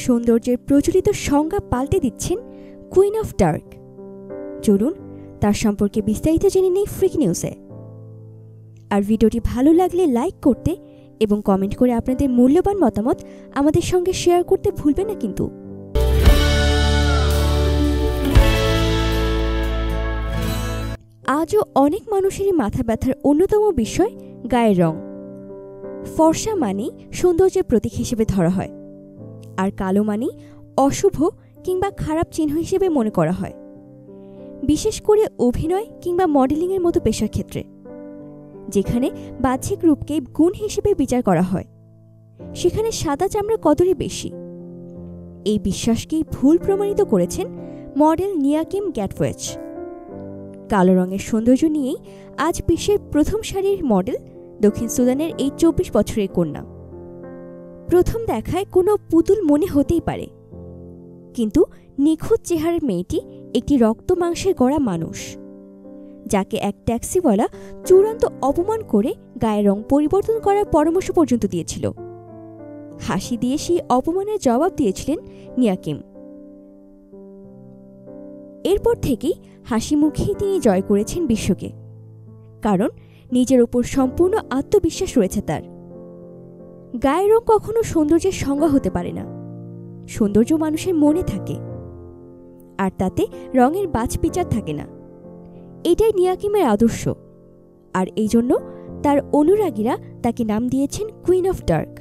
সৌন্দর্যের প্রচলিত সংজ্ঞা পাল্টে দিচ্ছেন কুইন অফ ডার্ক। চলুন তার সম্পর্কে বিস্তারিত জেনে নেই ফ্রিক নিউজে। আর ভিডিওটি ভালো লাগলে লাইক করতে এবং কমেন্ট করে আপনাদের মূল্যবান মতামত আমাদের সঙ্গে শেয়ার করতে ভুলবেন না কিন্তু। আজও অনেক মানুষেরই মাথা ব্যথার অন্যতম বিষয় গায়ের রং। ফর্সা মানেই সৌন্দর্যের প্রতীক হিসেবে ধরা হয়, আর কালো মানেই অশুভ কিংবা খারাপ চিহ্ন হিসেবে মনে করা হয়, বিশেষ করে অভিনয় কিংবা মডেলিংয়ের মতো পেশার ক্ষেত্রে, যেখানে বাহ্যিক রূপকে গুণ হিসেবে বিচার করা হয়, সেখানে সাদা চামড়া কদরই বেশি। এই বিশ্বাসকেই ভুল প্রমাণিত করেছেন মডেল নিয়াকিম গ্যাটওয়েচ। কালো রঙের সৌন্দর্য নিয়েই আজ বিশ্বের প্রথম সারির মডেল দক্ষিণ সুদানের এই 24 বছরের কন্যা। প্রথম দেখায় কোনো পুতুল মনে হতেই পারে, কিন্তু নিখুঁত চেহারার মেয়েটি একটি রক্ত মাংসের গড়া মানুষ, যাকে এক ট্যাক্সিওয়ালা চূড়ান্ত অপমান করে গায়ের রং পরিবর্তন করার পরামর্শ পর্যন্ত দিয়েছিল। হাসি দিয়ে সেই অপমানের জবাব দিয়েছিলেন নিয়াকিম। এরপর থেকেই হাসি মুখেই তিনি জয় করেছেন বিশ্বকে, কারণ নিজের ওপর সম্পূর্ণ আত্মবিশ্বাস রয়েছে তার। গায়ের রং কখনো সৌন্দর্যের সংজ্ঞা হতে পারে না, সৌন্দর্য মানুষের মনে থাকে, আর তাতে রঙের বাছবিচার থাকে না। এটাই নিয়াকিমের আদর্শ, আর এই জন্য তার অনুরাগীরা তাকে নাম দিয়েছেন কুইন অফ ডার্ক।